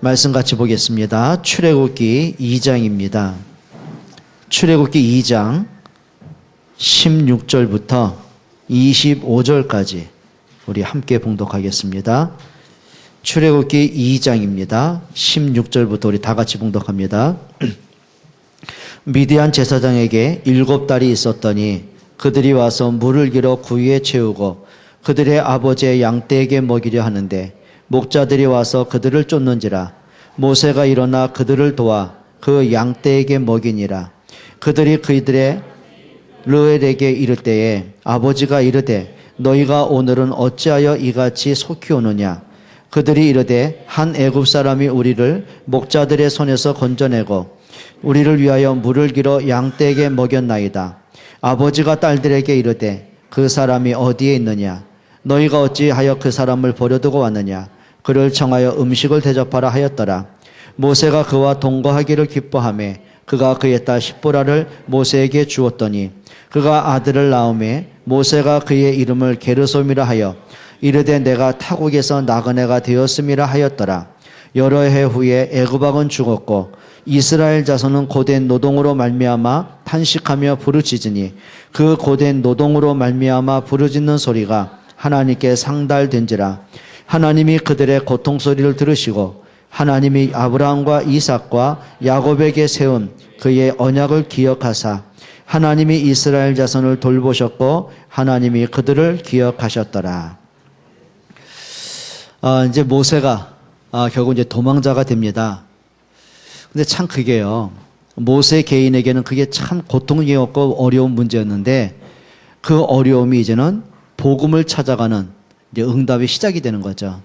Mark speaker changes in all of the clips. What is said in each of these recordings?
Speaker 1: 말씀 같이 보겠습니다. 출애굽기 2장입니다. 출애굽기 2장 16절부터 25절까지 우리 함께 봉독하겠습니다. 출애굽기 2장입니다. 16절부터 우리 다 같이 봉독합니다. 미디안 제사장에게 7달이 있었더니 그들이 와서 물을 길어 구유에 채우고 그들의 아버지의 양떼에게 먹이려 하는데 목자들이 와서 그들을 쫓는지라. 모세가 일어나 그들을 도와 그 양떼에게 먹이니라. 그들이 그들의 르엘에게 이를 때에 아버지가 이르되 너희가 오늘은 어찌하여 이같이 속히 오느냐. 그들이 이르되 한 애굽 사람이 우리를 목자들의 손에서 건져내고 우리를 위하여 물을 길어 양떼에게 먹였나이다. 아버지가 딸들에게 이르되 그 사람이 어디에 있느냐. 너희가 어찌하여 그 사람을 버려두고 왔느냐. 그를 청하여 음식을 대접하라 하였더라. 모세가 그와 동거하기를 기뻐하며 그가 그의 딸 십보라를 모세에게 주었더니 그가 아들을 낳음에 모세가 그의 이름을 게르솜이라 하여 이르되 내가 타국에서 나그네가 되었음이라 하였더라. 여러 해 후에 애굽 왕은 죽었고 이스라엘 자손은 고된 노동으로 말미암아 탄식하며 부르짖으니 그 고된 노동으로 말미암아 부르짖는 소리가 하나님께 상달된지라. 하나님이 그들의 고통 소리를 들으시고 하나님이 아브라함과 이삭과 야곱에게 세운 그의 언약을 기억하사 하나님이 이스라엘 자손을 돌보셨고 하나님이 그들을 기억하셨더라. 이제 모세가 결국 이제 도망자가 됩니다. 근데 참 그게요. 모세 개인에게는 그게 참 고통이었고 어려운 문제였는데 그 어려움이 이제는 복음을 찾아가는 이제 응답의 시작이 되는 거죠.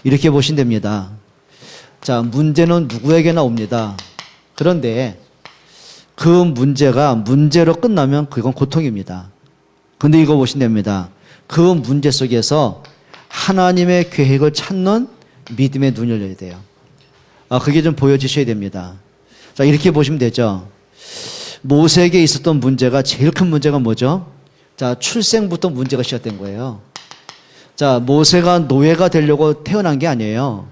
Speaker 1: 이렇게 보시면 됩니다. 자, 문제는 누구에게나 옵니다. 그런데 그 문제가 문제로 끝나면 그건 고통입니다. 근데 이거 보시면 됩니다. 그 문제 속에서 하나님의 계획을 찾는 믿음의 눈이 열려야 돼요. 그게 좀 보여주셔야 됩니다. 자, 이렇게 보시면 되죠. 모세에게 있었던 문제가 제일 큰 문제가 뭐죠? 자, 출생부터 문제가 시작된 거예요. 자, 모세가 노예가 되려고 태어난 게 아니에요.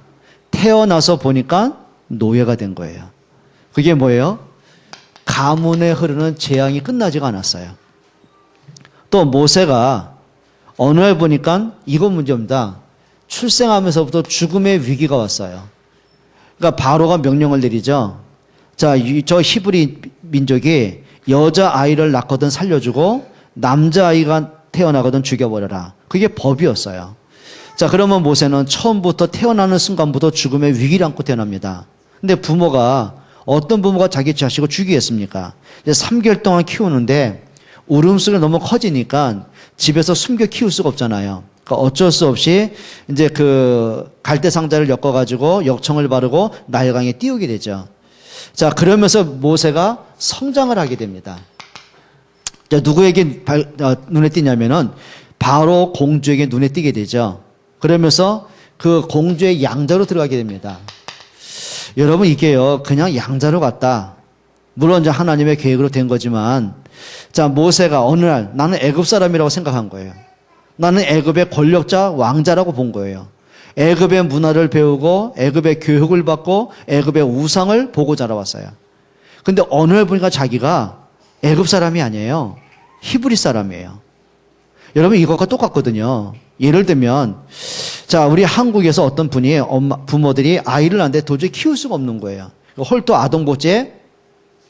Speaker 1: 태어나서 보니까 노예가 된 거예요. 그게 뭐예요? 가문에 흐르는 재앙이 끝나지가 않았어요. 또 모세가 어느 날 보니까 이건 문제입니다. 출생하면서부터 죽음의 위기가 왔어요. 그러니까 바로가 명령을 내리죠. 자, 저 히브리 민족이 여자아이를 낳거든 살려주고 남자아이가 태어나거든 죽여버려라. 그게 법이었어요. 자, 그러면 모세는 처음부터 태어나는 순간부터 죽음의 위기를 안고 태어납니다. 근데 부모가 어떤 부모가 자기 자식을 죽이겠습니까? 이제 3개월 동안 키우는데 울음소리가 너무 커지니까 집에서 숨겨 키울 수가 없잖아요. 그러니까 어쩔 수 없이 이제 그 갈대 상자를 엮어가지고 역청을 바르고 나일강에 띄우게 되죠. 자, 그러면서 모세가 성장을 하게 됩니다. 자, 누구에게 눈에 띄냐면은 바로 공주에게 눈에 띄게 되죠. 그러면서 그 공주의 양자로 들어가게 됩니다. 여러분, 이게요, 그냥 양자로 갔다. 물론 이제 하나님의 계획으로 된 거지만, 자, 모세가 어느 날 나는 애굽 사람이라고 생각한 거예요. 나는 애굽의 권력자, 왕자라고 본 거예요. 애굽의 문화를 배우고 애굽의 교육을 받고 애굽의 우상을 보고 자라왔어요. 근데 어느 날 보니까 자기가 애굽 사람이 아니에요. 히브리 사람이에요. 여러분, 이것과 똑같거든요. 예를 들면, 자, 우리 한국에서 어떤 분이 부모들이 아이를 낳는데 도저히 키울 수가 없는 거예요. 홀도 아동복지에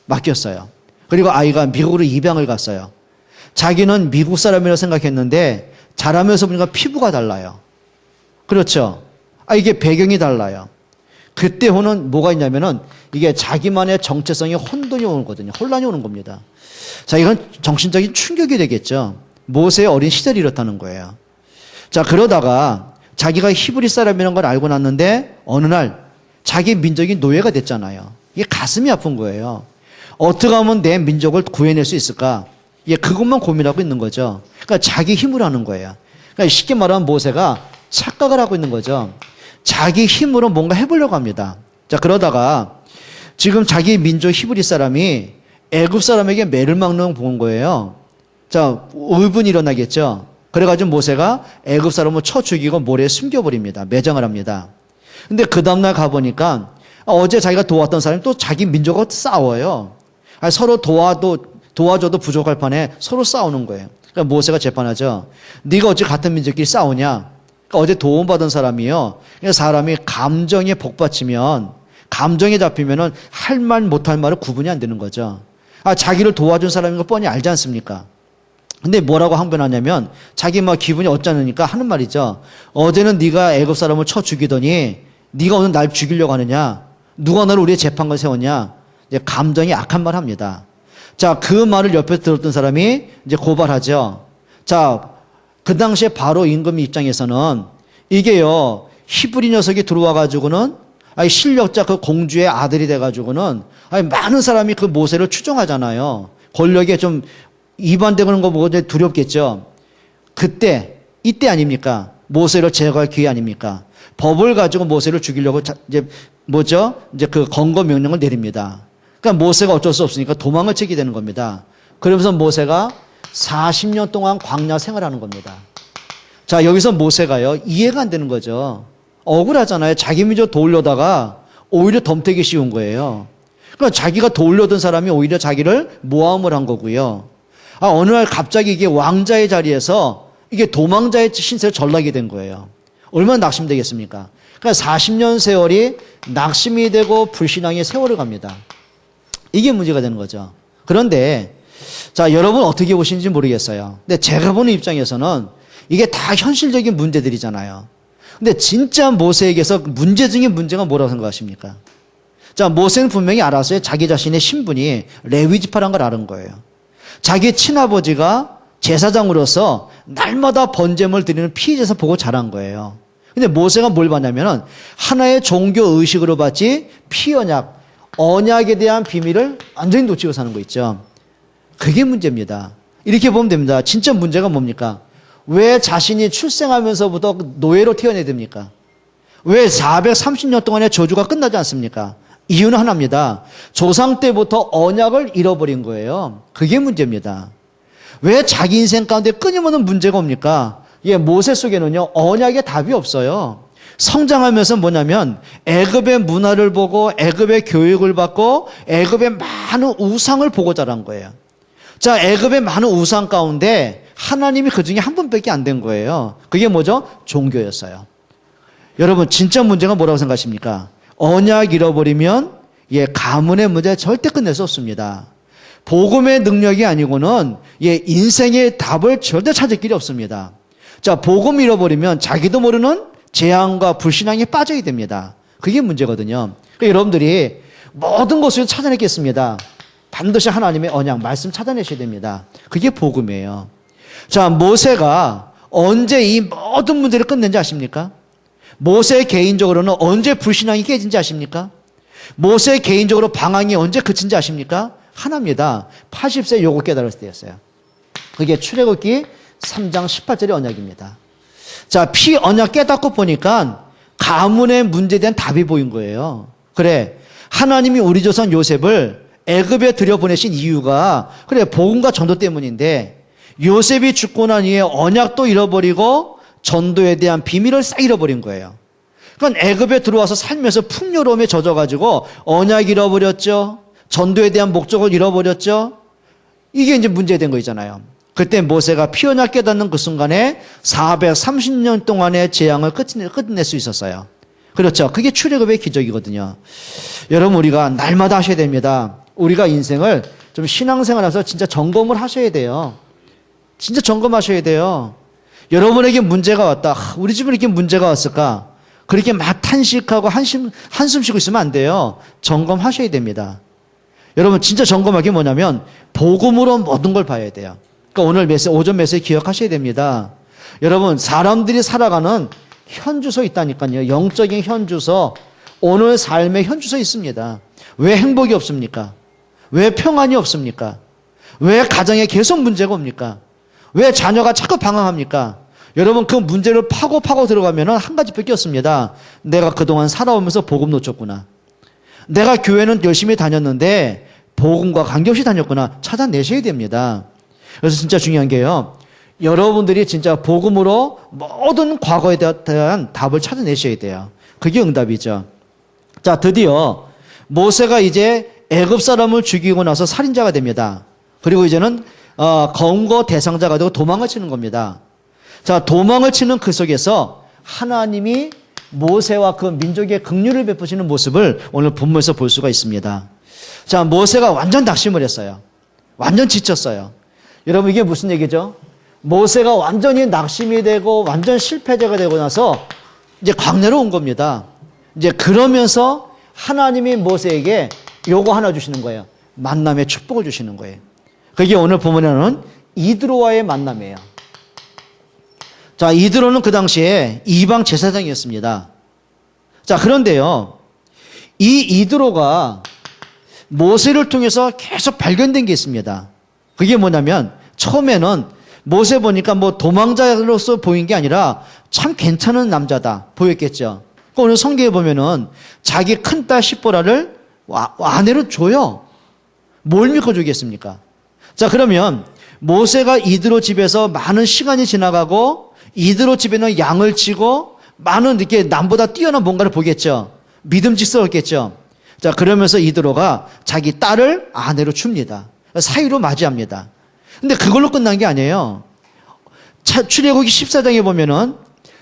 Speaker 1: 맡겼어요. 그리고 아이가 미국으로 입양을 갔어요. 자기는 미국 사람이라고 생각했는데 자라면서 보니까 피부가 달라요. 그렇죠? 이게 배경이 달라요. 그때 오는 뭐가 있냐면은 이게 자기만의 정체성이 혼돈이 오는 거거든요. 혼란이 오는 겁니다. 자, 이건 정신적인 충격이 되겠죠. 모세의 어린 시절이 이렇다는 거예요. 자, 그러다가 자기가 히브리 사람이라는 걸 알고 났는데 어느 날 자기 민족이 노예가 됐잖아요. 이게 가슴이 아픈 거예요. 어떻게 하면 내 민족을 구해낼 수 있을까? 이게 그것만 고민하고 있는 거죠. 그러니까 자기 힘으로 하는 거예요. 그러니까 쉽게 말하면 모세가 착각을 하고 있는 거죠. 자기 힘으로 뭔가 해보려고 합니다. 자, 그러다가 지금 자기 민족 히브리 사람이 애굽 사람에게 매를 막는 본 거예요. 자, 의분이 일어나겠죠. 그래가지고 모세가 애굽 사람을 쳐 죽이고 모래에 숨겨버립니다. 매장을 합니다. 근데 그 다음날 가보니까 어제 자기가 도왔던 사람이 또 자기 민족하고 싸워요. 아니, 서로 도와줘도 부족할 판에 서로 싸우는 거예요. 그러니까 모세가 재판하죠. 네가 어찌 같은 민족끼리 싸우냐? 그러니까 어제 도움받은 사람이요. 그러니까 사람이 감정에 복받치면, 감정에 잡히면은 할 말 못할 말은 구분이 안 되는 거죠. 자기를 도와준 사람인 거 뻔히 알지 않습니까? 근데 뭐라고 항변하냐면 자기 막 기분이 어쩌느니까 하는 말이죠. 어제는 네가 애굽 사람을 쳐 죽이더니 네가 오늘 날 죽이려고 하느냐? 누가 너를 우리의 재판관을 세웠냐? 이제 감정이 악한 말 합니다. 자, 그 말을 옆에서 들었던 사람이 이제 고발하죠. 자, 그 당시에 바로 임금 입장에서는 이게요, 히브리 녀석이 들어와가지고는 실력자 그 공주의 아들이 돼가지고는 많은 사람이 그 모세를 추종하잖아요. 권력에 좀 이반되는 거 보고 이제 두렵겠죠. 이때 아닙니까? 모세를 제거할 기회 아닙니까? 법을 가지고 모세를 죽이려고 이제 그 건거 명령을 내립니다. 그러니까 모세가 어쩔 수 없으니까 도망을 치게 되는 겁니다. 그러면서 모세가 40년 동안 광야 생활하는 겁니다. 자, 여기서 모세가요, 이해가 안 되는 거죠. 억울하잖아요. 자기 민족 도우려다가 오히려 덤태기 쉬운 거예요. 그러니까 자기가 도우려던 사람이 오히려 자기를 모함을 한 거고요. 어느 날 갑자기 이게 왕자의 자리에서 이게 도망자의 신세를 전락이 된 거예요. 얼마나 낙심되겠습니까? 그러니까 40년 세월이 낙심이 되고 불신앙의 세월을 갑니다. 이게 문제가 되는 거죠. 그런데 자, 여러분 어떻게 보시는지 모르겠어요. 근데 제가 보는 입장에서는 이게 다 현실적인 문제들이잖아요. 근데 진짜 모세에게서 문제 중에 문제가 뭐라고 생각하십니까? 자, 모세는 분명히 알았어요. 자기 자신의 신분이 레위지파라는 걸 아는 거예요. 자기 친아버지가 제사장으로서 날마다 번제물 드리는 피제사 보고 자란 거예요. 근데 모세가 뭘 봤냐면은 하나의 종교 의식으로 봤지 언약에 대한 비밀을 완전히 놓치고 사는 거 있죠. 그게 문제입니다. 이렇게 보면 됩니다. 진짜 문제가 뭡니까? 왜 자신이 출생하면서부터 노예로 태어나야 됩니까? 왜 430년 동안의 저주가 끝나지 않습니까? 이유는 하나입니다. 조상 때부터 언약을 잃어버린 거예요. 그게 문제입니다. 왜 자기 인생 가운데 끊임없는 문제가 옵니까? 모세 속에는요, 언약의 답이 없어요. 성장하면서 뭐냐면 애굽의 문화를 보고 애굽의 교육을 받고 애굽의 많은 우상을 보고 자란 거예요. 자, 애굽의 많은 우상 가운데 하나님이 그 중에 한 분밖에 안 된 거예요. 그게 뭐죠? 종교였어요. 여러분, 진짜 문제가 뭐라고 생각하십니까? 언약 잃어버리면 가문의 문제 절대 끝낼 수 없습니다. 복음의 능력이 아니고는 인생의 답을 절대 찾을 길이 없습니다. 자, 복음 잃어버리면 자기도 모르는 재앙과 불신앙에 빠져야 됩니다. 그게 문제거든요. 그러니까 여러분들이 모든 것을 찾아냈겠습니다. 반드시 하나님의 언약, 말씀 찾아내셔야 됩니다. 그게 복음이에요. 자, 모세가 언제 이 모든 문제를 끝낸지 아십니까? 모세 개인적으로는 언제 불신앙이 깨진지 아십니까? 모세 개인적으로 방황이 언제 그친지 아십니까? 하나입니다. 80세 요거 깨달았을 때였어요. 그게 출애굽기 3장 18절의 언약입니다. 자, 피 언약 깨닫고 보니까 가문의 문제에 대한 답이 보인 거예요. 그래, 하나님이 우리 조상 요셉을 애굽에 들여보내신 이유가 복음과 전도 때문인데 요셉이 죽고 난 이후에 언약도 잃어버리고 전도에 대한 비밀을 싹 잃어버린 거예요. 그러니까 애굽에 들어와서 살면서 풍요로움에 젖어가지고 언약 잃어버렸죠. 전도에 대한 목적을 잃어버렸죠. 이게 이제 문제된 거 있잖아요. 그때 모세가 피 언약 깨닫는 그 순간에 430년 동안의 재앙을 끝낼 수 있었어요. 그렇죠. 그게 출애굽의 기적이거든요. 여러분, 우리가 날마다 하셔야 됩니다. 우리가 인생을 좀 신앙생활에서 진짜 점검을 하셔야 돼요. 진짜 점검하셔야 돼요. 여러분에게 문제가 왔다. 우리 집에 이렇게 문제가 왔을까? 그렇게 막 탄식하고 한숨 쉬고 있으면 안 돼요. 점검하셔야 됩니다. 여러분, 진짜 점검할 게 뭐냐면 복음으로 모든 걸 봐야 돼요. 그러니까 오늘 오전 메시지 기억하셔야 됩니다. 여러분, 사람들이 살아가는 현주소 있다니까요. 영적인 현주소, 오늘 삶의 현주소 있습니다. 왜 행복이 없습니까? 왜 평안이 없습니까? 왜 가정에 계속 문제가 옵니까? 왜 자녀가 자꾸 방황합니까? 여러분, 그 문제를 파고 들어가면 한 가지밖에 없습니다. 내가 그동안 살아오면서 복음 놓쳤구나. 내가 교회는 열심히 다녔는데 복음과 관계없이 다녔구나. 찾아내셔야 됩니다. 그래서 진짜 중요한 게요, 여러분들이 진짜 복음으로 모든 과거에 대한 답을 찾아내셔야 돼요. 그게 응답이죠. 자, 드디어 모세가 이제 애굽 사람을 죽이고 나서 살인자가 됩니다. 그리고 이제는 검거 대상자가 되고 도망을 치는 겁니다. 자, 도망을 치는 그 속에서 하나님이 모세와 그 민족의 긍휼을 베푸시는 모습을 오늘 본문에서 볼 수가 있습니다. 자, 모세가 완전 낙심을 했어요. 완전 지쳤어요. 여러분, 이게 무슨 얘기죠? 모세가 완전히 낙심이 되고 완전 실패자가 되고 나서 이제 광야로 온 겁니다. 이제 그러면서 하나님이 모세에게 요거 하나 주시는 거예요. 만남의 축복을 주시는 거예요. 그게 오늘 본문에는 이드로와의 만남이에요. 자, 이드로는 그 당시에 이방 제사장이었습니다. 자, 그런데요, 이 이드로가 모세를 통해서 계속 발견된 게 있습니다. 그게 뭐냐면 처음에는 모세 보니까 뭐 도망자로서 보인 게 아니라 참 괜찮은 남자다 보였겠죠. 그러니까 오늘 성경에 보면은 자기 큰딸 시보라를 아내로 줘요. 뭘 믿고 주겠습니까? 자, 그러면 모세가 이드로 집에서 많은 시간이 지나가고 이드로 집에는 양을 치고 많은 이렇게 남보다 뛰어난 뭔가를 보겠죠. 믿음직스럽겠죠. 자, 그러면서 이드로가 자기 딸을 아내로 줍니다. 사위로 맞이합니다. 근데 그걸로 끝난 게 아니에요. 출애굽기 14장에 보면은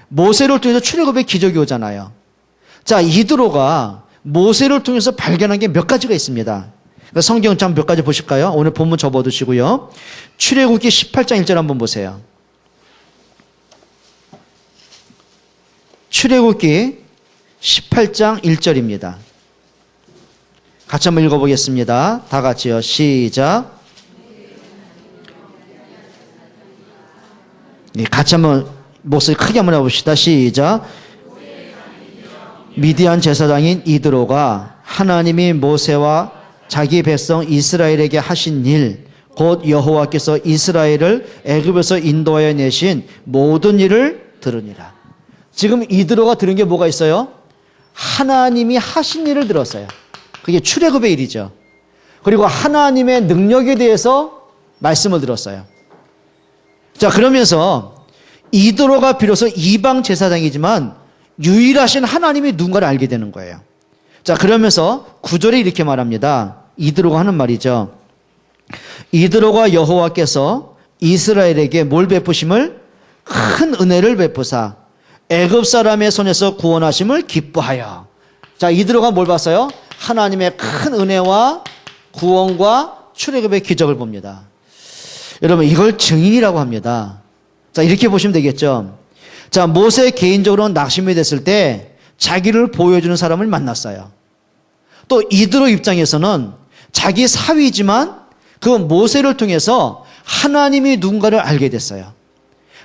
Speaker 1: 모세를 통해서 출애굽의 기적이 오잖아요. 자, 이드로가 모세를 통해서 발견한 게 몇 가지가 있습니다. 성경 좀 몇 가지 보실까요? 오늘 본문 접어두시고요. 출애굽기 18장 1절 한번 보세요. 출애굽기 18장 1절입니다. 같이 한번 읽어보겠습니다. 다 같이요. 시작. 같이 한번 목소리 크게 한번 해봅시다. 시작. 미디안 제사장인 이드로가 하나님이 모세와 자기 백성 이스라엘에게 하신 일, 곧 여호와께서 이스라엘을 애굽에서 인도하여 내신 모든 일을 들으니라. 지금 이드로가 들은 게 뭐가 있어요? 하나님이 하신 일을 들었어요. 그게 출애굽의 일이죠. 그리고 하나님의 능력에 대해서 말씀을 들었어요. 자, 그러면서 이드로가 비로소 이방 제사장이지만 유일하신 하나님이 누군가를 알게 되는 거예요. 자, 그러면서 9절에 이렇게 말합니다. 이드로가 하는 말이죠. 이드로가 여호와께서 이스라엘에게 뭘 베푸심을? 큰 은혜를 베푸사 애굽 사람의 손에서 구원하심을 기뻐하여. 자, 이드로가 뭘 봤어요? 하나님의 큰 은혜와 구원과 출애굽의 기적을 봅니다. 여러분, 이걸 증인이라고 합니다. 자, 이렇게 보시면 되겠죠. 자, 모세 개인적으로 낙심이 됐을 때 자기를 보여주는 사람을 만났어요. 또 이드로 입장에서는 자기 사위지만 그 모세를 통해서 하나님이 누군가를 알게 됐어요.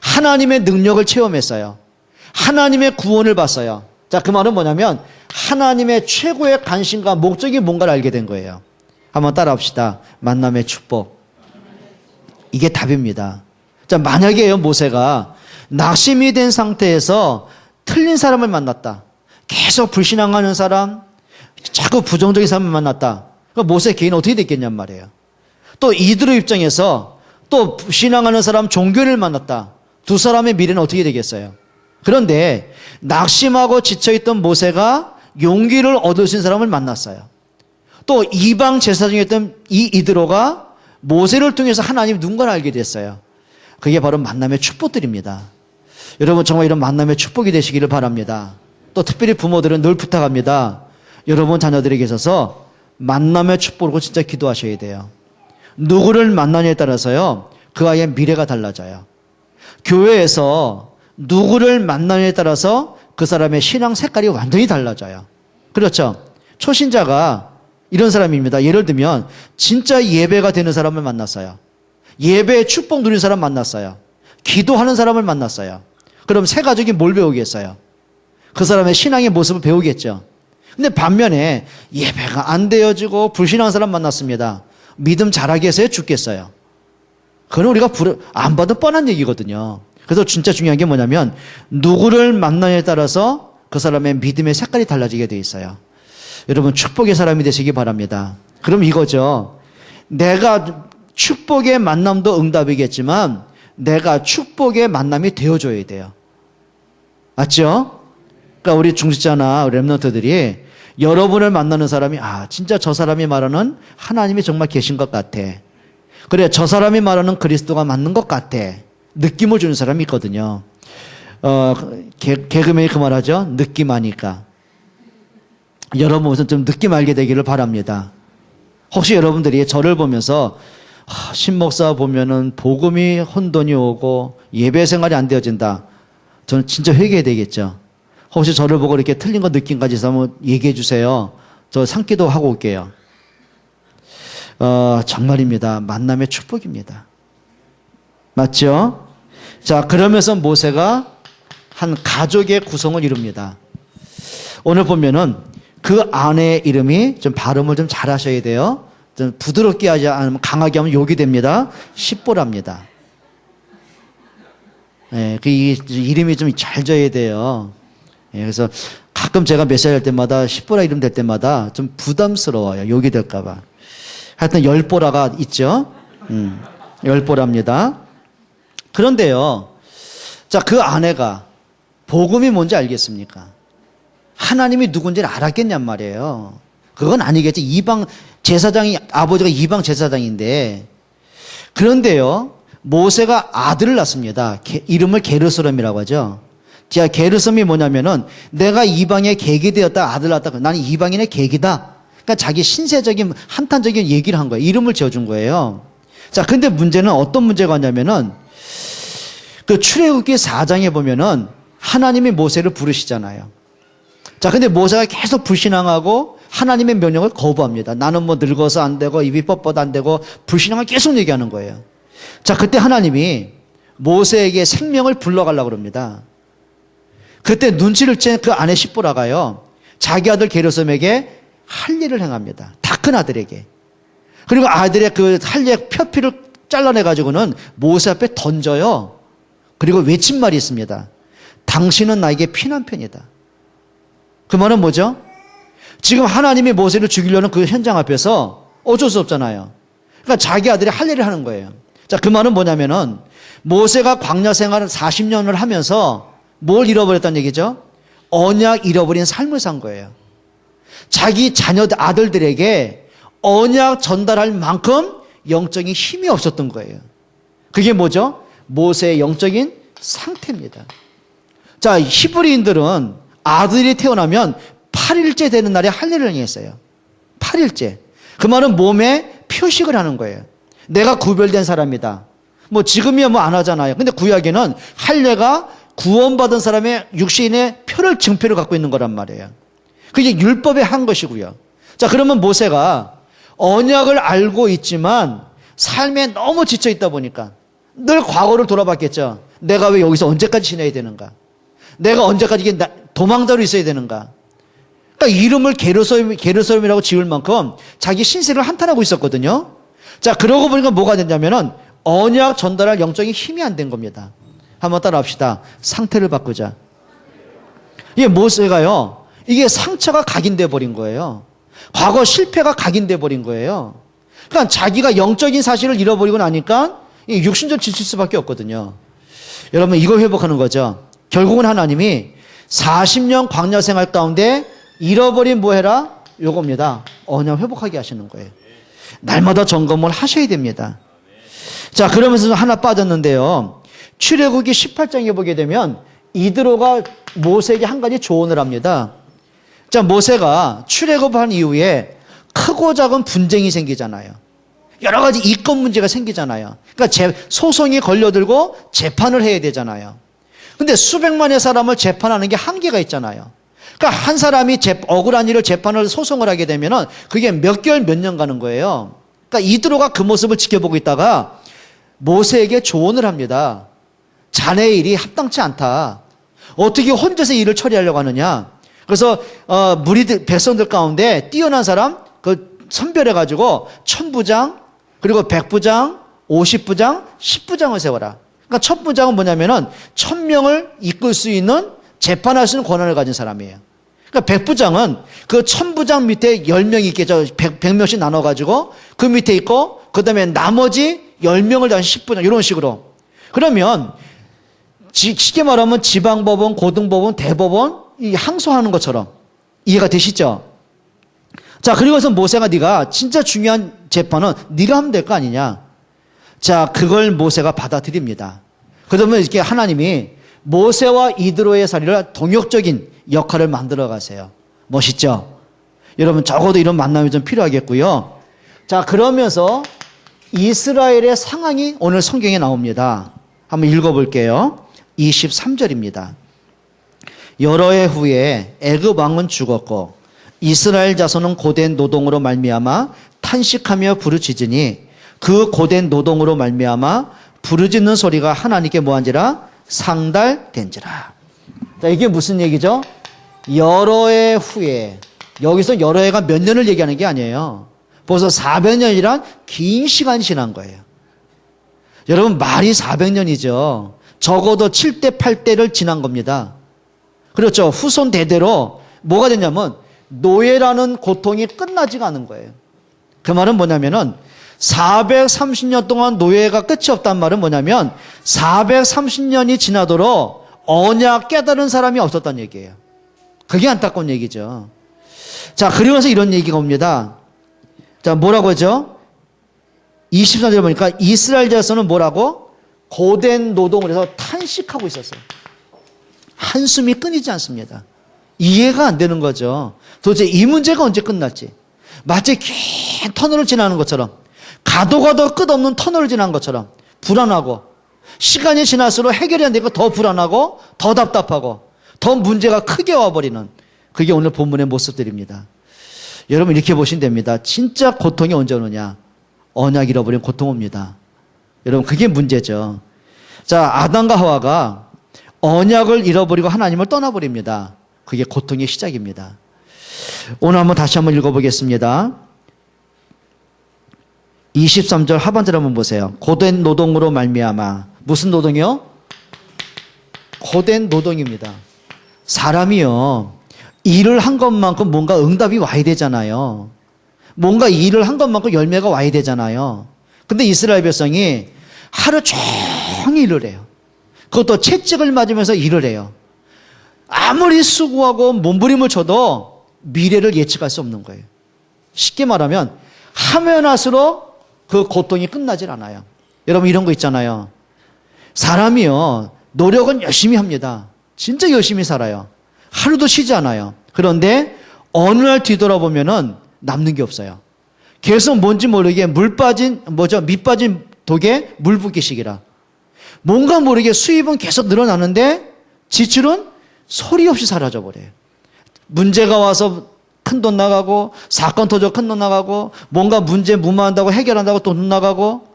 Speaker 1: 하나님의 능력을 체험했어요. 하나님의 구원을 봤어요. 자, 그 말은 뭐냐면 하나님의 최고의 관심과 목적이 뭔가를 알게 된 거예요. 한번 따라합시다. 만남의 축복. 이게 답입니다. 자, 만약에요, 모세가 낙심이 된 상태에서 틀린 사람을 만났다. 계속 불신앙하는 사람, 자꾸 부정적인 사람을 만났다. 그럼 모세 개인은 어떻게 됐겠냔 말이에요. 또 이드로 입장에서 또 신앙하는 사람, 종교를 만났다. 두 사람의 미래는 어떻게 되겠어요? 그런데 낙심하고 지쳐있던 모세가 용기를 얻을 수 있는 사람을 만났어요. 또 이방 제사장이었던 이 이드로가 모세를 통해서 하나님 누군가를 알게 됐어요. 그게 바로 만남의 축복들입니다. 여러분, 정말 이런 만남의 축복이 되시기를 바랍니다. 또 특별히 부모들은 늘 부탁합니다. 여러분 자녀들에게 있어서 만남의 축복으로 진짜 기도하셔야 돼요. 누구를 만나냐에 따라서요, 그 아이의 미래가 달라져요. 교회에서 누구를 만나냐에 따라서 그 사람의 신앙 색깔이 완전히 달라져요. 그렇죠? 초신자가 이런 사람입니다. 예를 들면 진짜 예배가 되는 사람을 만났어요. 예배의 축복 누리는 사람 만났어요. 기도하는 사람을 만났어요. 그럼 새 가족이 뭘 배우겠어요? 그 사람의 신앙의 모습을 배우겠죠. 근데 반면에 예배가 안 되어지고 불신앙한 사람 만났습니다. 믿음 잘하게 해서 죽겠어요. 그건 우리가 안 봐도 뻔한 얘기거든요. 그래서 진짜 중요한 게 뭐냐면 누구를 만나냐에 따라서 그 사람의 믿음의 색깔이 달라지게 돼 있어요. 여러분, 축복의 사람이 되시기 바랍니다. 그럼 이거죠. 내가 축복의 만남도 응답이겠지만 내가 축복의 만남이 되어줘야 돼요. 맞죠? 그러니까 우리 중직자나 렘넌트들이 여러분을 만나는 사람이 진짜 저 사람이 말하는 하나님이 정말 계신 것 같아. 그래, 저 사람이 말하는 그리스도가 맞는 것 같아. 느낌을 주는 사람이 있거든요. 개그맨이 그 말하죠. 느낌 아니까. 여러분 우선 좀 느낌 알게 되기를 바랍니다. 혹시 여러분들이 저를 보면서 신 목사 보면은 복음이 혼돈이 오고 예배 생활이 안 되어진다. 저는 진짜 회개해야 되겠죠. 혹시 저를 보고 이렇게 틀린 거 느낌까지 있으면 얘기해 주세요. 저 산기도 하고 올게요. 정말입니다. 만남의 축복입니다. 맞죠? 자, 그러면서 모세가 한 가족의 구성을 이룹니다. 오늘 보면은 그 아내의 이름이 좀 발음을 좀 잘 하셔야 돼요. 좀 부드럽게 하지 않으면 강하게 하면 욕이 됩니다. 십보랍니다. 예, 그 이름이 좀 잘 져야 돼요. 예, 그래서 가끔 제가 메시지 할 때마다 십보라 이름 될 때마다 좀 부담스러워요. 욕이 될까봐. 하여튼 열보라가 있죠. 열보랍니다. 그런데요. 자, 그 아내가 복음이 뭔지 알겠습니까? 하나님이 누군지를 알았겠냔 말이에요. 그건 아니겠지. 이방 제사장이, 아버지가 이방 제사장인데. 그런데요, 모세가 아들을 낳습니다. 이름을 게르소름이라고 하죠. 자, 게르솜이 뭐냐면은 내가 이방의 객이 되었다, 아들 낳았다. 나는 이방인의 객이다. 그러니까 자기 신세적인, 한탄적인 얘기를 한 거예요. 이름을 지어준 거예요. 자, 근데 문제는 어떤 문제가 왔냐면은 그 출애굽기 4장에 보면은 하나님이 모세를 부르시잖아요. 자, 근데 모세가 계속 불신앙하고 하나님의 명령을 거부합니다. 나는 뭐 늙어서 안 되고 입이 뻣뻣 안 되고 불신앙을 계속 얘기하는 거예요. 자, 그때 하나님이 모세에게 생명을 불러가려고 그럽니다. 그때 눈치를 챈 그 아내 십보라가요, 자기 아들 게르솜에게 할 일을 행합니다. 다 큰 아들에게. 그리고 아들의 그 할례 표피를 잘라내가지고는 모세 앞에 던져요. 그리고 외친 말이 있습니다. 당신은 나에게 피난편이다. 그 말은 뭐죠? 지금 하나님이 모세를 죽이려는 그 현장 앞에서 어쩔 수 없잖아요. 그러니까 자기 아들이 할례를 하는 거예요. 자, 그 말은 뭐냐면은 모세가 광야 생활을 40년을 하면서 뭘 잃어버렸다는 얘기죠? 언약 잃어버린 삶을 산 거예요. 자기 자녀들, 아들들에게 언약 전달할 만큼 영적인 힘이 없었던 거예요. 그게 뭐죠? 모세의 영적인 상태입니다. 자, 히브리인들은 아들이 태어나면 8일째 되는 날에 할례를 행했어요. 8일째. 그 말은 몸에 표식을 하는 거예요. 내가 구별된 사람이다. 뭐 지금이야 뭐 안 하잖아요. 근데 구약에는 할례가 구원받은 사람의 육신의 표를 증표를 갖고 있는 거란 말이에요. 그게 율법의 한 것이고요. 자, 그러면 모세가 언약을 알고 있지만 삶에 너무 지쳐 있다 보니까 늘 과거를 돌아봤겠죠. 내가 왜 여기서 언제까지 지내야 되는가? 내가 언제까지 도망자로 있어야 되는가? 그러니까 이름을 게르솜이라고 지을 만큼 자기 신세를 한탄하고 있었거든요. 자, 그러고 보니까 뭐가 됐냐면은 언약 전달할 영적인 힘이 안 된 겁니다. 한번 따라 합시다. 상태를 바꾸자. 이게 모세가요, 이게 상처가 각인돼 버린 거예요. 과거 실패가 각인돼 버린 거예요. 그러니까 자기가 영적인 사실을 잃어버리고 나니까 육신적 지칠 수밖에 없거든요. 여러분, 이걸 회복하는 거죠. 결국은 하나님이 40년 광야 생활 가운데 잃어버린 뭐 해라? 요겁니다. 언약 회복하게 하시는 거예요. 날마다 점검을 하셔야 됩니다. 자, 그러면서 하나 빠졌는데요. 출애굽기 18장에 보게 되면 이드로가 모세에게 한 가지 조언을 합니다. 자, 모세가 출애굽한 이후에 크고 작은 분쟁이 생기잖아요. 여러 가지 이권 문제가 생기잖아요. 그러니까 소송이 걸려들고 재판을 해야 되잖아요. 근데 수백만의 사람을 재판하는 게 한계가 있잖아요. 그러니까 한 사람이 억울한 일을 재판을 소송을 하게 되면은 그게 몇 개월 몇 년 가는 거예요. 그러니까 이드로가 그 모습을 지켜보고 있다가 모세에게 조언을 합니다. 자네의 일이 합당치 않다. 어떻게 혼자서 일을 처리하려고 하느냐. 그래서 백성들 가운데 뛰어난 사람 선별해가지고 1000부장 그리고 100부장 50부장 10부장을 세워라. 그러니까 1000부장은 뭐냐면은 1000명을 이끌 수 있는 재판할 수 있는 권한을 가진 사람이에요. 그러니까 100부장은 그 1000부장 밑에 10명이 있겠죠. 100명씩 나눠가지고 그 밑에 있고 그 다음에 나머지 10명을 다시 10부장 이런 식으로. 그러면 쉽게 말하면 지방법원, 고등법원, 대법원 이 항소하는 것처럼 이해가 되시죠? 자, 그리고서 모세가 네가 진짜 중요한 재판은 네가 하면 될 거 아니냐. 자, 그걸 모세가 받아들입니다. 그러면 이렇게 하나님이 모세와 이드로의 사리를 동역적인 역할을 만들어 가세요. 멋있죠? 여러분 적어도 이런 만남이 좀 필요하겠고요. 자, 그러면서 이스라엘의 상황이 오늘 성경에 나옵니다. 한번 읽어볼게요. 23절입니다. 여러 해 후에 애굽 왕은 죽었고 이스라엘 자손은 고된 노동으로 말미암아 탄식하며 부르짖으니 그 고된 노동으로 말미암아 부르짖는 소리가 하나님께 뭐한지라 상달된지라. 자, 이게 무슨 얘기죠? 여러 해 후에, 여기서 여러 해가 몇 년을 얘기하는 게 아니에요. 벌써 400년이란 긴 시간이 지난 거예요. 여러분 말이 400년이죠. 적어도 7대 8대를 지난 겁니다. 그렇죠. 후손 대대로 뭐가 됐냐면 노예라는 고통이 끝나지가 않은 거예요. 그 말은 뭐냐면은 430년 동안 노예가 끝이 없단 말은 뭐냐면 430년이 지나도록 언약 깨달은 사람이 없었다는 얘기예요. 그게 안타까운 얘기죠. 자, 그러면서 이런 얘기가 옵니다. 자, 뭐라고 하죠? 23절에 보니까 이스라엘 자손은 뭐라고? 고된 노동을 해서 탄식하고 있었어요. 한숨이 끊이지 않습니다. 이해가 안 되는 거죠. 도대체 이 문제가 언제 끝날지. 마치 긴 터널을 지나는 것처럼, 가도 끝없는 터널을 지나는 것처럼 불안하고, 시간이 지날수록 해결이 안 되고 더 불안하고 더 답답하고 더 문제가 크게 와버리는, 그게 오늘 본문의 모습들입니다. 여러분 이렇게 보시면 됩니다. 진짜 고통이 언제 오느냐? 언약 잃어버린 고통 옵니다. 여러분 그게 문제죠. 자, 아담과 하와가 언약을 잃어버리고 하나님을 떠나버립니다. 그게 고통의 시작입니다. 오늘 다시 한번 읽어보겠습니다. 23절 하반절 한번 보세요. 고된 노동으로 말미암아. 무슨 노동이요? 고된 노동입니다. 사람이요, 일을 한 것만큼 뭔가 응답이 와야 되잖아요. 뭔가 일을 한 것만큼 열매가 와야 되잖아요. 근데 이스라엘 백성이 하루 종일 일을 해요. 그것도 채찍을 맞으면서 일을 해요. 아무리 수고하고 몸부림을 쳐도 미래를 예측할 수 없는 거예요. 쉽게 말하면 하면 할수록 그 고통이 끝나질 않아요. 여러분 이런 거 있잖아요. 사람이요, 노력은 열심히 합니다. 진짜 열심히 살아요. 하루도 쉬지 않아요. 그런데 어느 날 뒤돌아보면은 남는 게 없어요. 계속 뭔지 모르게 밑 빠진 독에 물 붓기식이라. 뭔가 모르게 수입은 계속 늘어나는데 지출은 소리 없이 사라져버려요. 문제가 와서 큰 돈 나가고, 사건 터져 큰 돈 나가고, 뭔가 문제 무마한다고 해결한다고 돈 나가고,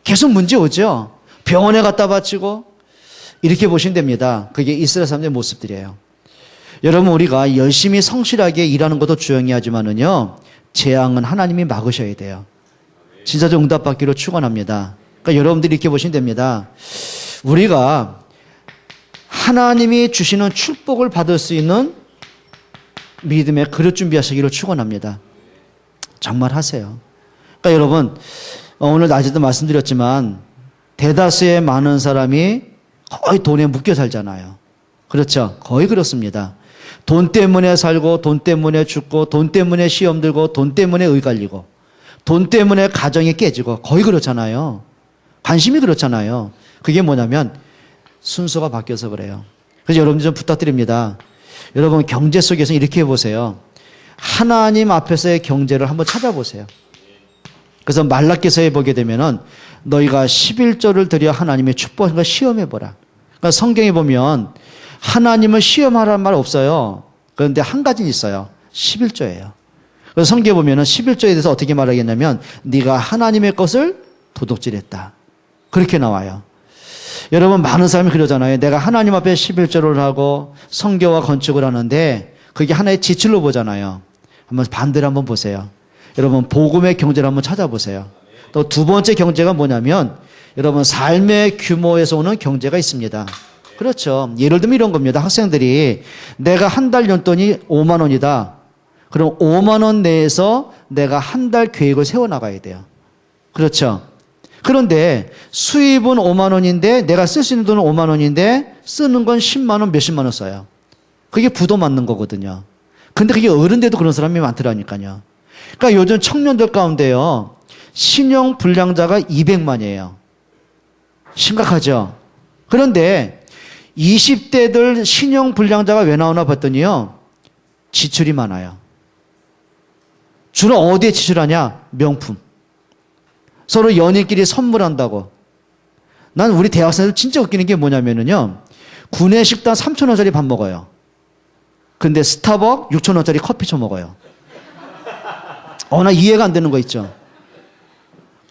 Speaker 1: 계속 문제 오죠. 병원에 갖다 바치고. 이렇게 보시면 됩니다. 그게 이스라엘 사람들의 모습들이에요. 여러분 우리가 열심히 성실하게 일하는 것도 중요하지만은요, 재앙은 하나님이 막으셔야 돼요. 진짜로 응답받기로 축원합니다. 그러니까 여러분들이 이렇게 보시면 됩니다. 우리가 하나님이 주시는 축복을 받을 수 있는 믿음의 그릇 준비하시기를 축원합니다. 정말 하세요. 그러니까 여러분 오늘 낮에도 말씀드렸지만 대다수의 많은 사람이 거의 돈에 묶여 살잖아요. 그렇죠? 거의 그렇습니다. 돈 때문에 살고, 돈 때문에 죽고, 돈 때문에 시험 들고, 돈 때문에 의갈리고, 돈 때문에 가정이 깨지고, 거의 그렇잖아요. 관심이 그렇잖아요. 그게 뭐냐면 순서가 바뀌어서 그래요. 그래서 여러분들 좀 부탁드립니다. 여러분 경제 속에서 이렇게 해보세요. 하나님 앞에서의 경제를 한번 찾아보세요. 그래서 말라기서에 보게 되면은 너희가 11조를 드려 하나님의 축복한 걸 시험해보라. 그러니까 성경에 보면 하나님을 시험하라는 말 없어요. 그런데 한 가지는 있어요. 11조예요. 그래서 성경에 보면은 11조에 대해서 어떻게 말하겠냐면 네가 하나님의 것을 도둑질했다. 그렇게 나와요. 여러분 많은 사람이 그러잖아요. 내가 하나님 앞에 11조를 하고 성교와 건축을 하는데 그게 하나의 지출로 보잖아요. 한번 반대로 한번 보세요. 여러분 복음의 경제를 한번 찾아보세요. 또 두 번째 경제가 뭐냐면 여러분 삶의 규모에서 오는 경제가 있습니다. 그렇죠. 예를 들면 이런 겁니다. 학생들이 내가 한 달 용돈이 5만 원이다. 그럼 5만 원 내에서 내가 한 달 계획을 세워나가야 돼요. 그렇죠. 그런데 수입은 5만 원인데 내가 쓸 수 있는 돈은 5만 원인데 쓰는 건 10만 원, 몇십만 원 써요. 그게 부도 맞는 거거든요. 근데 그게 어른돼도 그런 사람이 많더라니까요. 그러니까 요즘 청년들 가운데요, 신용 불량자가 200만이에요. 심각하죠? 그런데 20대들 신용 불량자가 왜 나오나 봤더니요, 지출이 많아요. 주로 어디에 지출하냐? 명품. 서로 연인끼리 선물한다고. 난 우리 대학생들 진짜 웃기는 게 뭐냐면요, 구내식당 3,000원짜리 밥 먹어요. 근데 스타벅 6,000원짜리 커피 처먹어요. 나 이해가 안 되는 거 있죠?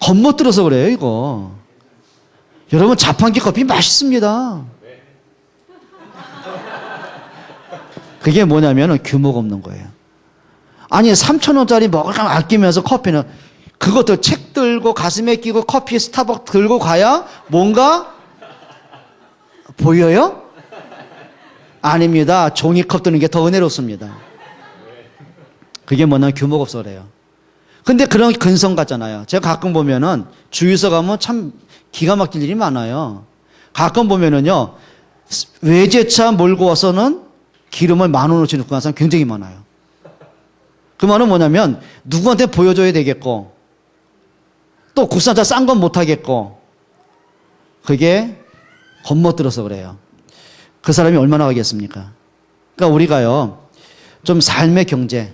Speaker 1: 겉멋 들어서 그래요, 이거. 여러분, 자판기 커피 맛있습니다. 그게 뭐냐면 규모가 없는 거예요. 아니, 3,000원짜리 먹을 거 아끼면서 커피는, 그것도 책 들고 가슴에 끼고 커피 스타벅 들고 가야 뭔가 보여요? 아닙니다. 종이컵 드는 게 더 은혜롭습니다. 그게 뭐냐면 규모가 없어 그래요. 근데 그런 근성 같잖아요. 제가 가끔 보면은 주유소 가면 참 기가 막힐 일이 많아요. 가끔 보면은요, 외제차 몰고 와서는 기름을 10,000원어치 넣고 가는 사람 굉장히 많아요. 그 말은 뭐냐면 누구한테 보여줘야 되겠고, 또 국산차 싼 건 못하겠고, 그게 겉멋 들어서 그래요. 그 사람이 얼마나 하겠습니까? 그러니까 우리가요, 좀 삶의 경제,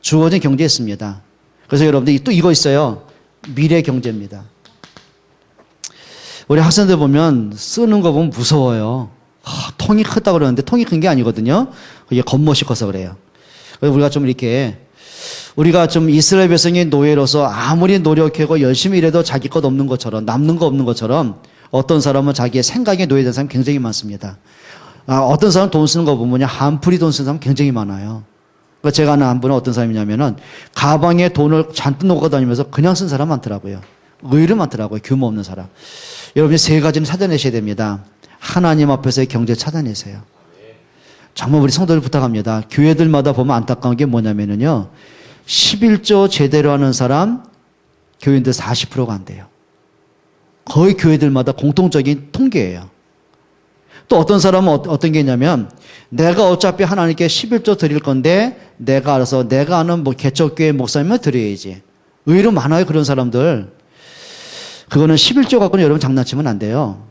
Speaker 1: 주어진 경제 있습니다. 그래서 여러분들 또 이거 있어요. 미래 경제입니다. 우리 학생들 보면 쓰는 거 보면 무서워요. 통이 크다고 그러는데 통이 큰 게 아니거든요. 그게 겉멋이 커서 그래요. 그래서 우리가 좀 이렇게, 우리가 좀 이스라엘 백성의 노예로서 아무리 노력하고 열심히 일해도 자기 것 없는 것처럼, 남는 거 없는 것처럼 어떤 사람은 자기의 생각에 노예된 사람이 굉장히 많습니다. 어떤 사람은 돈 쓰는 거 보면 한풀이 돈 쓰는 사람 굉장히 많아요. 그러니까 제가 아는 한 분은 어떤 사람이냐면은 가방에 돈을 잔뜩 넣고 다니면서 그냥 쓴 사람 많더라고요. 의외로 많더라고요. 규모 없는 사람. 여러분이 세 가지는 찾아내셔야 됩니다. 하나님 앞에서의 경제 찾아내세요. 정말 우리 성도들 부탁합니다. 교회들마다 보면 안타까운 게 뭐냐면은요, 11조 제대로 하는 사람 교인들 40%가 안 돼요. 거의 교회들마다 공통적인 통계예요. 또 어떤 사람은 어떤 게 있냐면, 내가 어차피 하나님께 11조 드릴 건데 내가 알아서 내가 아는 개척교회 목사님을 드려야지. 의외로 많아요, 그런 사람들. 그거는 11조 갖고는 여러분 장난치면 안 돼요.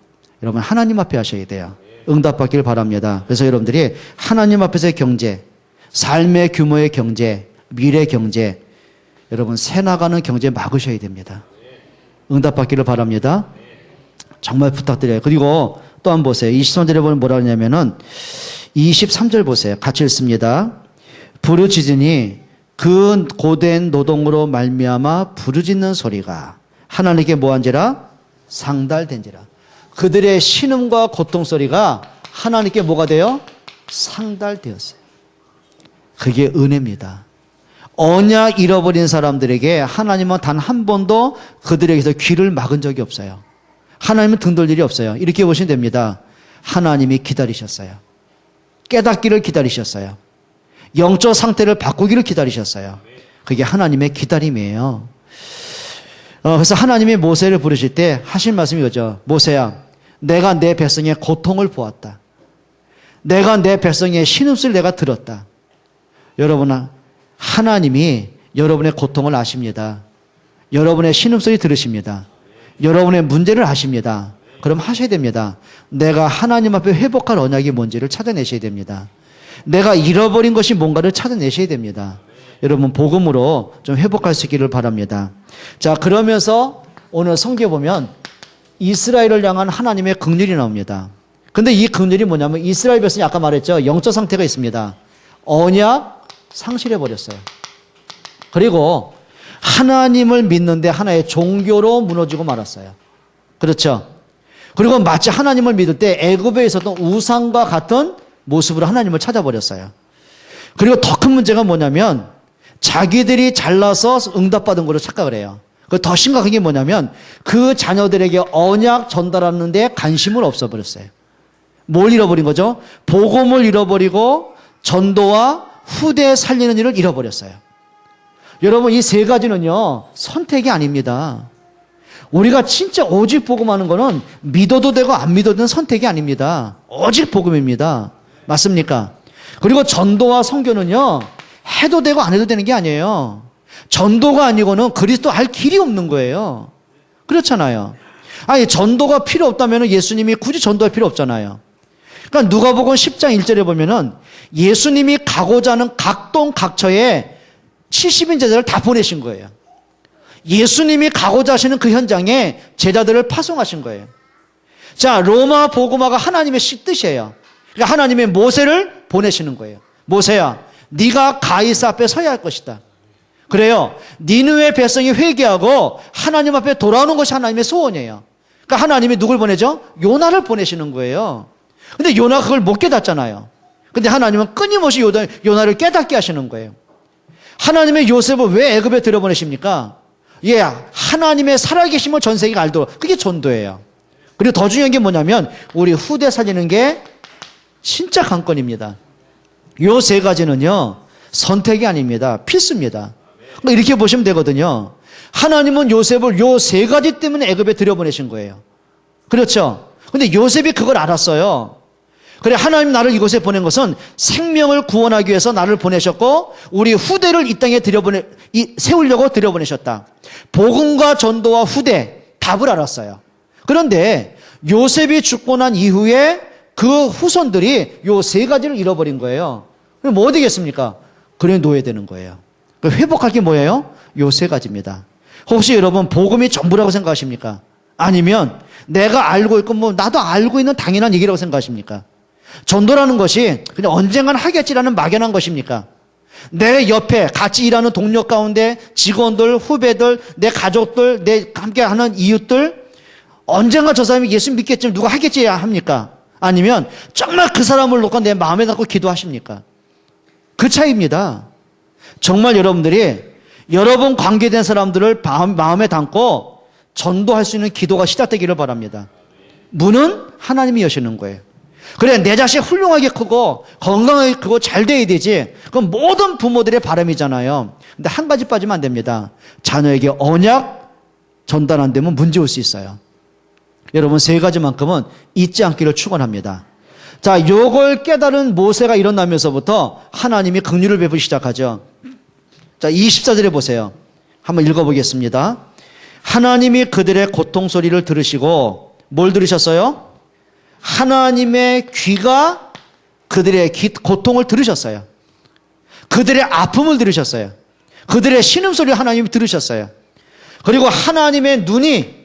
Speaker 1: 여러분 하나님 앞에 하셔야 돼요. 응답받기를 바랍니다. 그래서 여러분들이 하나님 앞에서의 경제, 삶의 규모의 경제, 미래 경제, 여러분 새 나가는 경제 막으셔야 됩니다. 응답받기를 바랍니다. 정말 부탁드려요. 그리고 또 한번 보세요. 23절에 보면 뭐라 하냐면은 23절 보세요. 같이 읽습니다. 부르짖으니 그 고된 노동으로 말미암아 부르짖는 소리가 하나님께 뭐한지라? 상달된지라. 그들의 신음과 고통 소리가 하나님께 뭐가 돼요? 상달되었어요. 그게 은혜입니다. 언약 잃어버린 사람들에게 하나님은 단 한 번도 그들에게서 귀를 막은 적이 없어요. 하나님은 등 돌 일이 없어요. 이렇게 보시면 됩니다. 하나님이 기다리셨어요. 깨닫기를 기다리셨어요. 영적 상태를 바꾸기를 기다리셨어요. 그게 하나님의 기다림이에요. 그래서 하나님이 모세를 부르실 때 하신 말씀이 이거죠. 모세야, 내가 내 백성의 고통을 보았다. 내가 내 백성의 신음소리를 내가 들었다. 여러분, 하나님이 여러분의 고통을 아십니다. 여러분의 신음소리 들으십니다. 여러분의 문제를 아십니다. 그럼 하셔야 됩니다. 내가 하나님 앞에 회복할 언약이 뭔지를 찾아내셔야 됩니다. 내가 잃어버린 것이 뭔가를 찾아내셔야 됩니다. 여러분 복음으로 좀 회복할 수 있기를 바랍니다. 자, 그러면서 오늘 성경에 보면 이스라엘을 향한 하나님의 긍휼이 나옵니다. 근데 이 긍휼이 뭐냐면 이스라엘 백성이 아까 말했죠. 영적 상태가 있습니다. 언약 상실해버렸어요. 그리고 하나님을 믿는데 하나의 종교로 무너지고 말았어요. 그렇죠? 그리고 마치 하나님을 믿을 때 애굽에 있었던 우상과 같은 모습으로 하나님을 찾아버렸어요. 그리고 더 큰 문제가 뭐냐면 자기들이 잘나서 응답받은 걸로 착각을 해요. 더 심각한 게 뭐냐면 그 자녀들에게 언약 전달하는 데 관심을 없어버렸어요. 뭘 잃어버린 거죠? 복음을 잃어버리고 전도와 후대 살리는 일을 잃어버렸어요. 여러분 이 세 가지는요 선택이 아닙니다. 우리가 진짜 오직 복음하는 거는 믿어도 되고 안 믿어도 되는 선택이 아닙니다. 오직 복음입니다. 맞습니까? 그리고 전도와 선교는요, 해도 되고 안 해도 되는 게 아니에요. 전도가 아니고는 그리스도 알 길이 없는 거예요. 그렇잖아요. 아니, 전도가 필요 없다면 예수님이 굳이 전도할 필요 없잖아요. 그러니까 누가복음 10장 1절에 보면은 예수님이 가고자 하는 각동 각처에 70인 제자를 다 보내신 거예요. 예수님이 가고자 하시는 그 현장에 제자들을 파송하신 거예요. 자, 로마 복음화가 하나님의 뜻이에요. 그러니까 하나님의 모세를 보내시는 거예요. 모세야, 네가 가이사 앞에 서야 할 것이다. 그래요. 니느웨 백성이 회개하고 하나님 앞에 돌아오는 것이 하나님의 소원이에요. 그러니까 하나님이 누굴 보내죠? 요나를 보내시는 거예요. 근데 요나가 그걸 못 깨닫잖아요. 근데 하나님은 끊임없이 요나를 깨닫게 하시는 거예요. 하나님의 요셉을 왜 애굽에 들여보내십니까? 예, 하나님의 살아계심을 전 세계가 알도록. 그게 전도예요. 그리고 더 중요한 게 뭐냐면 우리 후대 살리는 게 진짜 관건입니다. 요 세 가지는요, 선택이 아닙니다. 필수입니다. 이렇게 보시면 되거든요. 하나님은 요셉을 요 세 가지 때문에 애굽에 들여보내신 거예요. 그렇죠? 근데 요셉이 그걸 알았어요. 그래, 하나님 나를 이곳에 보낸 것은 생명을 구원하기 위해서 나를 보내셨고 우리 후대를 이 땅에 세우려고 들여보내셨다. 복음과 전도와 후대, 답을 알았어요. 그런데 요셉이 죽고 난 이후에 그 후손들이 요 세 가지를 잃어버린 거예요. 그럼 뭐 되겠습니까? 그래, 노예되는 거예요. 회복할 게 뭐예요? 요 세 가지입니다. 혹시 여러분 복음이 전부라고 생각하십니까? 아니면 내가 알고 있고 뭐 나도 알고 있는 당연한 얘기라고 생각하십니까? 전도라는 것이 그냥 언젠간 하겠지라는 막연한 것입니까? 내 옆에 같이 일하는 동료 가운데 직원들, 후배들, 내 가족들, 내 함께하는 이웃들, 언젠가 저 사람이 예수 믿겠지만 누가 하겠지 합니까? 아니면 정말 그 사람을 놓고 내 마음에 담고 기도하십니까? 그 차이입니다. 정말 여러분들이 여러분 관계된 사람들을 마음에 담고 전도할 수 있는 기도가 시작되기를 바랍니다. 문은 하나님이 여시는 거예요. 그래, 내 자식 훌륭하게 크고 건강하게 크고 잘 돼야 되지. 그건 모든 부모들의 바람이잖아요. 근데 한 가지 빠지면 안 됩니다. 자녀에게 언약 전달 안 되면 문제 올 수 있어요. 여러분 세 가지만큼은 잊지 않기를 축원합니다. 자, 요걸 깨달은 모세가 일어나면서부터 하나님이 긍휼을 베푸기 시작하죠. 자, 24절에 보세요. 한번 읽어보겠습니다. 하나님이 그들의 고통 소리를 들으시고 뭘 들으셨어요? 하나님의 귀가 그들의 고통을 들으셨어요. 그들의 아픔을 들으셨어요. 그들의 신음소리를 하나님이 들으셨어요. 그리고 하나님의 눈이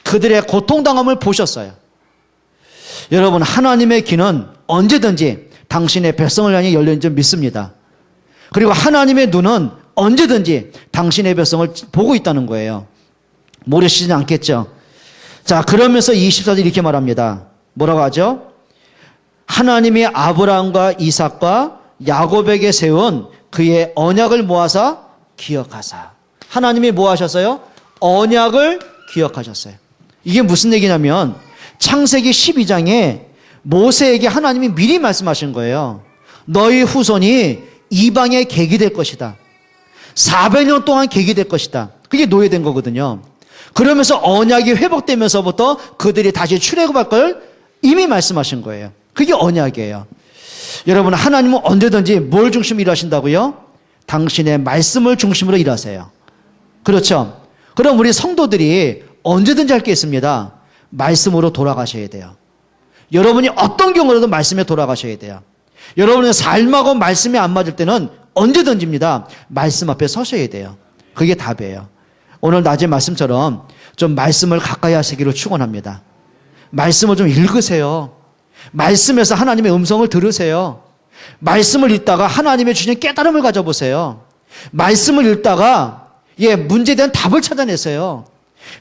Speaker 1: 그들의 고통당함을 보셨어요. 여러분, 하나님의 귀는 언제든지 당신의 백성을 향해 열려있는 줄 믿습니다. 그리고 하나님의 눈은 언제든지 당신의 백성을 보고 있다는 거예요. 모르시지 않겠죠? 자, 그러면서 24절 이렇게 말합니다. 뭐라고 하죠? 하나님이 아브라함과 이삭과 야곱에게 세운 그의 언약을 모아서 기억하사. 하나님이 뭐 하셨어요? 언약을 기억하셨어요. 이게 무슨 얘기냐면 창세기 12장에 모세에게 하나님이 미리 말씀하신 거예요. 너희 후손이 이방의 객이 될 것이다. 400년 동안 객이 될 것이다. 그게 노예된 거거든요. 그러면서 언약이 회복되면서부터 그들이 다시 출애굽할 걸 이미 말씀하신 거예요. 그게 언약이에요. 여러분, 하나님은 언제든지 뭘 중심으로 일하신다고요? 당신의 말씀을 중심으로 일하세요. 그렇죠? 그럼 우리 성도들이 언제든지 할 게 있습니다. 말씀으로 돌아가셔야 돼요. 여러분이 어떤 경우라도 말씀에 돌아가셔야 돼요. 여러분의 삶하고 말씀이 안 맞을 때는 언제든지입니다. 말씀 앞에 서셔야 돼요. 그게 답이에요. 오늘 낮의 말씀처럼 좀 말씀을 가까이 하시기를 축원합니다. 말씀을 좀 읽으세요. 말씀에서 하나님의 음성을 들으세요. 말씀을 읽다가 하나님의 주신 깨달음을 가져보세요. 말씀을 읽다가 문제에 대한 답을 찾아내세요.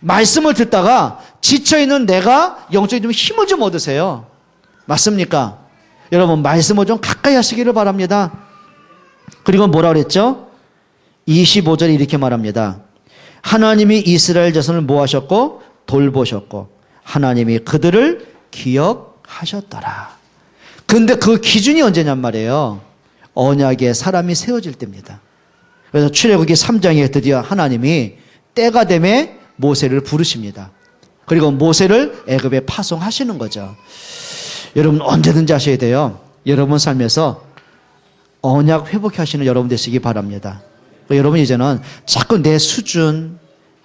Speaker 1: 말씀을 듣다가 지쳐있는 내가 영적인 좀 힘을 좀 얻으세요. 맞습니까? 여러분, 말씀을 좀 가까이 하시기를 바랍니다. 그리고 뭐라 그랬죠? 25절에 이렇게 말합니다. 하나님이 이스라엘 자손을 모아셨고 돌보셨고 하나님이 그들을 기억하셨더라. 근데 그 기준이 언제냔 말이에요. 언약의 사람이 세워질 때입니다. 그래서 출애굽기 3장에 드디어 하나님이 때가 되매 모세를 부르십니다. 그리고 모세를 애굽에 파송하시는 거죠. 여러분 언제든지 하셔야 돼요. 여러분 삶에서 언약 회복하시는 여러분 되시기 바랍니다. 여러분 이제는 자꾸 내 수준,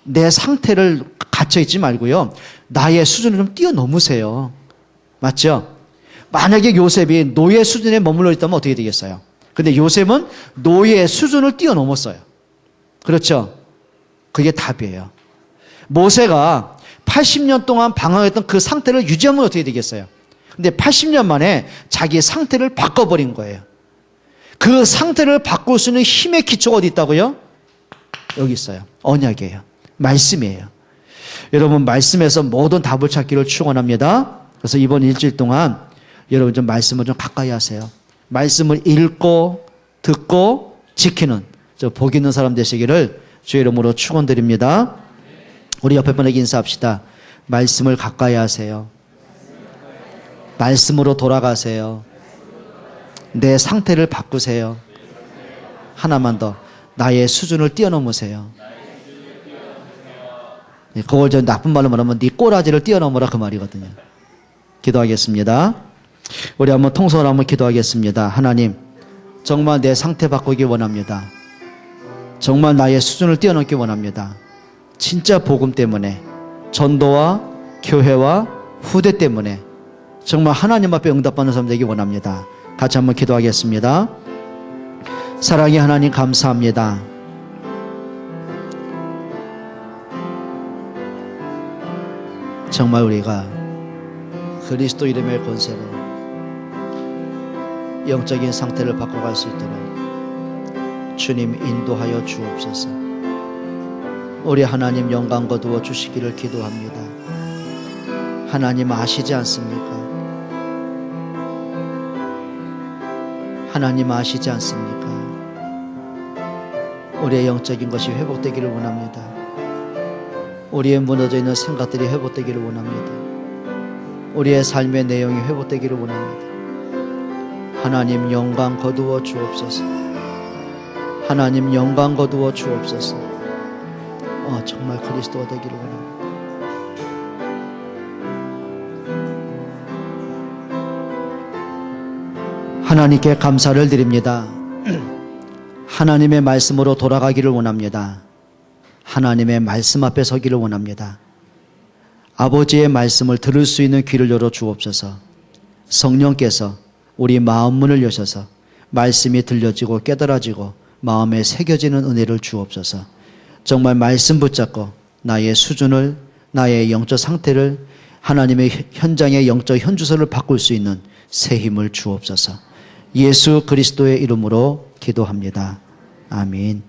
Speaker 1: 내 상태를 갇혀있지 말고요. 나의 수준을 좀 뛰어넘으세요. 맞죠? 만약에 요셉이 노예 수준에 머물러 있다면 어떻게 되겠어요? 근데 요셉은 노예의 수준을 뛰어넘었어요. 그렇죠? 그게 답이에요. 모세가 80년 동안 방황했던 그 상태를 유지하면 어떻게 되겠어요? 근데 80년 만에 자기 상태를 바꿔버린 거예요. 그 상태를 바꿀 수 있는 힘의 기초가 어디 있다고요? 여기 있어요. 언약이에요. 말씀이에요. 여러분 말씀에서 모든 답을 찾기를 축원합니다. 그래서 이번 일주일 동안 여러분 좀 말씀을 좀 가까이 하세요. 말씀을 읽고 듣고 지키는 저 복 있는 사람 되시기를 주의 이름으로 축원드립니다. 우리 옆에 분에게 인사합시다. 말씀을 가까이 하세요. 말씀으로 돌아가세요. 내 상태를 바꾸세요. 하나만 더. 나의 수준을 뛰어넘으세요. 그걸 저 나쁜 말로 말하면 네 꼬라지를 뛰어넘으라 그 말이거든요. 기도하겠습니다. 우리 한번 통성으로 한번 기도하겠습니다. 하나님, 정말 내 상태 바꾸기 원합니다. 정말 나의 수준을 뛰어넘기 원합니다. 진짜 복음 때문에, 전도와 교회와 후대 때문에 정말 하나님 앞에 응답받는 사람 되기 원합니다. 같이 한번 기도하겠습니다. 사랑의 하나님 감사합니다. 정말 우리가 그리스도 이름의 권세로 영적인 상태를 바꿔갈 수 있도록 주님 인도하여 주옵소서. 우리 하나님 영광 거두어 주시기를 기도합니다. 하나님 아시지 않습니까? 하나님 아시지 않습니까? 우리의 영적인 것이 회복되기를 원합니다. 우리의 무너져 있는 생각들이 회복되기를 원합니다. 우리의 삶의 내용이 회복되기를 원합니다. 하나님 영광 거두어 주옵소서. 하나님 영광 거두어 주옵소서. 정말 그리스도가 되기를 원합니다. 하나님께 감사를 드립니다. 하나님의 말씀으로 돌아가기를 원합니다. 하나님의 말씀 앞에 서기를 원합니다. 아버지의 말씀을 들을 수 있는 귀를 열어 주옵소서. 성령께서 우리 마음 문을 여셔서 말씀이 들려지고 깨달아지고 마음에 새겨지는 은혜를 주옵소서. 정말 말씀 붙잡고 나의 수준을, 나의 영적 상태를 하나님의 현장의 영적 현주소를 바꿀 수 있는 새 힘을 주옵소서. 예수 그리스도의 이름으로 기도합니다. 아멘.